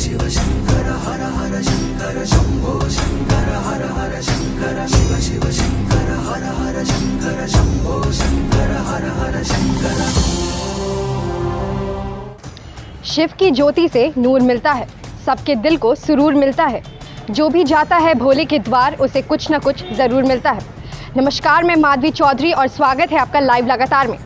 शिव शंकर हर हर शंकर शंभो शंकर हर हर शंकर शिव शिव शंकर हर हर शंकर शंभो शंकर हर हर शंकर। शिव की ज्योति से नूर मिलता है, सबके दिल को सुरूर मिलता है। जो भी जाता है भोले के द्वार उसे कुछ न कुछ ज़रूर मिलता है। नमस्कार, मैं माधवी चौधरी और स्वागत है आपका लाइव लगातार में।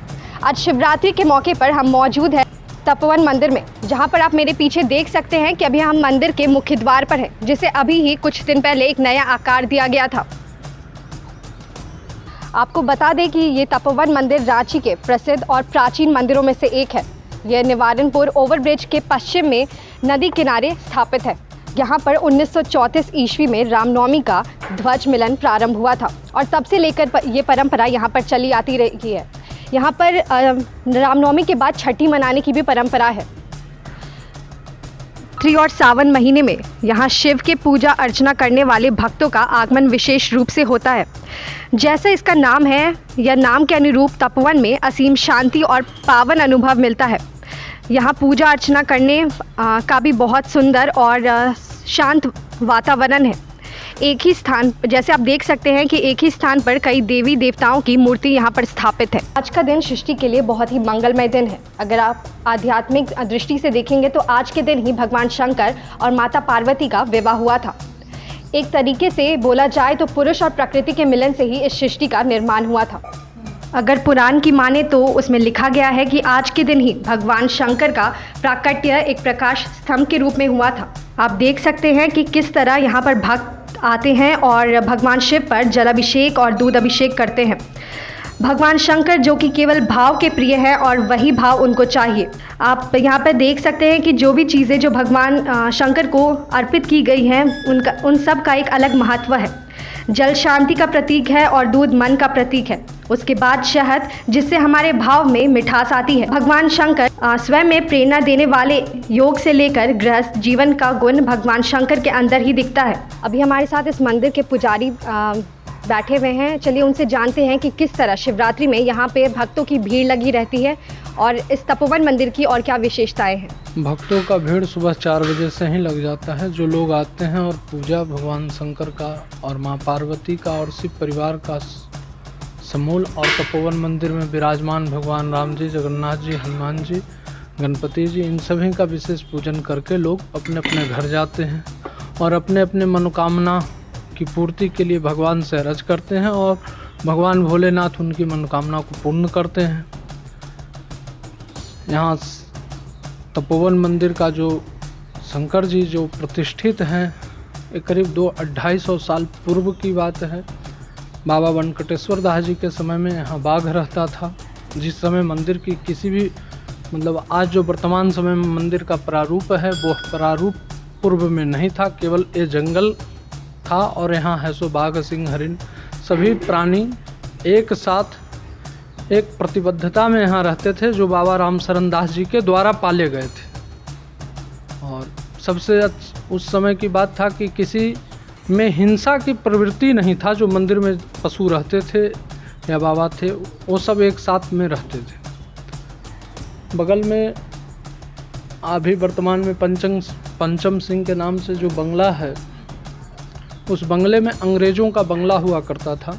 आज शिवरात्रि के मौके पर हम मौजूद हैं तपोवन मंदिर में, जहां पर आप मेरे पीछे देख सकते हैं कि अभी हम मंदिर के मुख्य द्वार पर हैं, जिसे अभी ही कुछ दिन पहले एक नया आकार दिया गया था। आपको बता दें कि ये तपोवन मंदिर रांची के प्रसिद्ध और प्राचीन मंदिरों में से एक है। यह निवारणपुर ओवरब्रिज के पश्चिम में नदी किनारे स्थापित है। यहाँ पर 1934 ईस्वी में रामनवमी का ध्वज मिलन प्रारंभ हुआ था और तब से लेकर ये परंपरा यहाँ पर चली आती रही है। यहाँ पर रामनवमी के बाद छठी मनाने की भी परंपरा है। चैत्र और सावन महीने में यहाँ शिव के पूजा अर्चना करने वाले भक्तों का आगमन विशेष रूप से होता है। जैसा इसका नाम है, यह नाम के अनुरूप तपोवन में असीम शांति और पावन अनुभव मिलता है। यहाँ पूजा अर्चना करने का भी बहुत सुंदर और शांत वातावरण है। एक ही स्थान, जैसे आप देख सकते हैं कि एक ही स्थान पर कई देवी देवताओं की मूर्ति यहाँ पर स्थापित है। आज का दिन सृष्टि के लिए बहुत ही मंगलमय दिन है। अगर आप आध्यात्मिक दृष्टि से देखेंगे तो आज के दिन ही भगवान शंकर और माता पार्वती का विवाह हुआ था। एक तरीके से बोला जाए तो पुरुष और प्रकृति के मिलन से ही इस सृष्टि का निर्माण हुआ था। अगर पुराण की माने तो उसमें लिखा गया है कि आज के दिन ही भगवान शंकर का प्राकट्य एक प्रकाश स्तंभ के रूप में हुआ था। आप देख सकते हैं कि किस तरह यहाँ पर भक्त आते हैं और भगवान शिव पर जलाभिषेक और दूध अभिषेक करते हैं। भगवान शंकर जो कि केवल भाव के प्रिय है और वही भाव उनको चाहिए। आप यहाँ पर देख सकते हैं कि जो भी चीज़ें जो भगवान शंकर को अर्पित की गई हैं उन सब का एक अलग महत्व है। जल शांति का प्रतीक है और दूध मन का प्रतीक है। उसके बाद शहद, जिससे हमारे भाव में मिठास आती है। भगवान शंकर स्वयं में प्रेरणा देने वाले योग से लेकर गृहस्थ जीवन का गुण भगवान शंकर के अंदर ही दिखता है। अभी हमारे साथ इस मंदिर के पुजारी बैठे हुए हैं। चलिए उनसे जानते हैं कि किस तरह शिवरात्रि में यहाँ पे भक्तों की भीड़ लगी रहती है और इस तपोवन मंदिर की और क्या विशेषताएं हैं। भक्तों का भीड़ सुबह 4 बजे से ही लग जाता है। जो लोग आते हैं और पूजा भगवान शंकर का और माँ पार्वती का और शिव परिवार का समूल और तपोवन मंदिर में विराजमान भगवान राम जी, जगन्नाथ जी, हनुमान जी, गणपति जी, इन सभी का विशेष पूजन करके लोग अपने अपने घर जाते हैं और अपने अपने मनोकामना की पूर्ति के लिए भगवान से अर्ज करते हैं और भगवान भोलेनाथ उनकी मनोकामना को पूर्ण करते हैं। यहाँ तपोवन मंदिर का जो शंकर जी जो प्रतिष्ठित हैं, एक करीब 200-250 साल पूर्व की बात है। बाबा वेंकटेश्वर दास जी के समय में यहाँ बाघ रहता था। जिस समय मंदिर की किसी भी आज जो वर्तमान समय में मंदिर का प्रारूप है वो प्रारूप पूर्व में नहीं था, केवल ये जंगल था और यहाँ है सो बाघ, सिंह, हरिण सभी प्राणी एक साथ एक प्रतिबद्धता में यहाँ रहते थे, जो बाबा राम शरण दास जी के द्वारा पाले गए थे। और सबसे उस समय की बात था कि किसी में हिंसा की प्रवृत्ति नहीं था। जो मंदिर में पशु रहते थे या बाबा थे वो सब एक साथ में रहते थे। बगल में अभी वर्तमान में पंचम सिंह के नाम से जो बंगला है, उस बंगले में अंग्रेज़ों का बंगला हुआ करता था।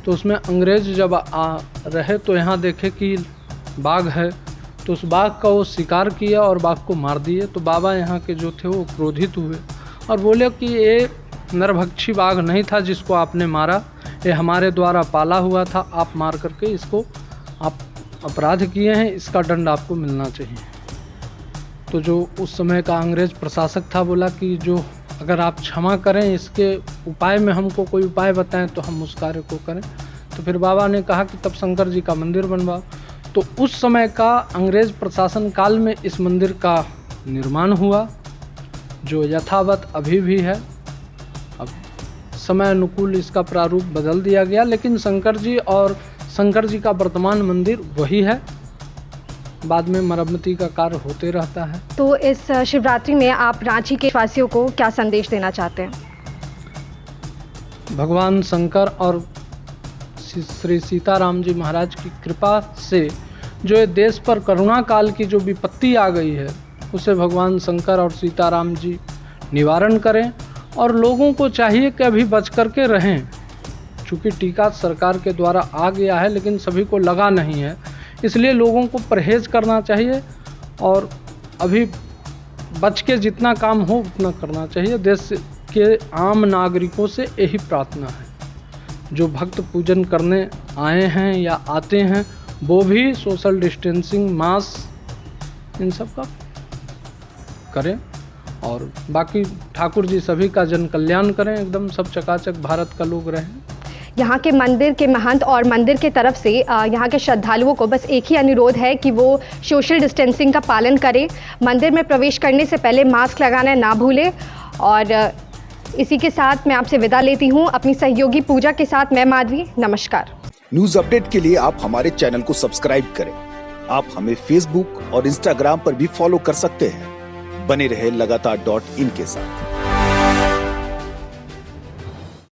तो उसमें अंग्रेज़ जब रहे तो यहाँ देखे कि बाघ है तो उस बाघ का वो शिकार किया और बाघ को मार दिए। तो बाबा यहाँ के जो थे वो क्रोधित हुए और बोले कि ये नरभक्षी बाघ नहीं था जिसको आपने मारा, ये हमारे द्वारा पाला हुआ था, आप मार करके इसको आप अपराध किए हैं, इसका दंड आपको मिलना चाहिए। तो जो उस समय का अंग्रेज़ प्रशासक था बोला कि जो अगर आप क्षमा करें, इसके उपाय में हमको कोई उपाय बताएं तो हम उस कार्य को करें। तो फिर बाबा ने कहा कि तब शंकर जी का मंदिर बनवाओ। तो उस समय का अंग्रेज़ प्रशासन काल में इस मंदिर का निर्माण हुआ, जो यथावत अभी भी है। अब समय अनुकूल इसका प्रारूप बदल दिया गया, लेकिन शंकर जी का वर्तमान मंदिर वही है। बाद में मरम्मती का कार्य होते रहता है। तो इस शिवरात्रि में आप रांची के वासियों को क्या संदेश देना चाहते हैं? भगवान शंकर और श्री सीताराम जी महाराज की कृपा से जो ये देश पर करुणा काल की जो विपत्ति आ गई है, उसे भगवान शंकर और सीताराम जी निवारण करें। और लोगों को चाहिए कि अभी बच कर के रहें, चूँकि टीका सरकार के द्वारा आ गया है लेकिन सभी को लगा नहीं है, इसलिए लोगों को परहेज़ करना चाहिए और अभी बच के जितना काम हो उतना करना चाहिए। देश के आम नागरिकों से यही प्रार्थना है, जो भक्त पूजन करने आए हैं या आते हैं वो भी सोशल डिस्टेंसिंग, मास्क, इन सब का करें। और बाकी ठाकुर जी सभी का जन कल्याण करें, एकदम सब चकाचक भारत का लोग रहें। यहाँ के मंदिर के महंत और मंदिर के तरफ से यहाँ के श्रद्धालुओं को बस एक ही अनुरोध है कि वो सोशल डिस्टेंसिंग का पालन करें, मंदिर में प्रवेश करने से पहले मास्क लगाना ना भूलें। और इसी के साथ मैं आपसे विदा लेती हूँ अपनी सहयोगी पूजा के साथ। मैं माधवी, नमस्कार। न्यूज अपडेट के लिए आप हमारे चैनल को सब्सक्राइब करें। आप हमें फेसबुक और इंस्टाग्राम पर भी फॉलो कर सकते हैं। बने रहे लगातार .in के साथ।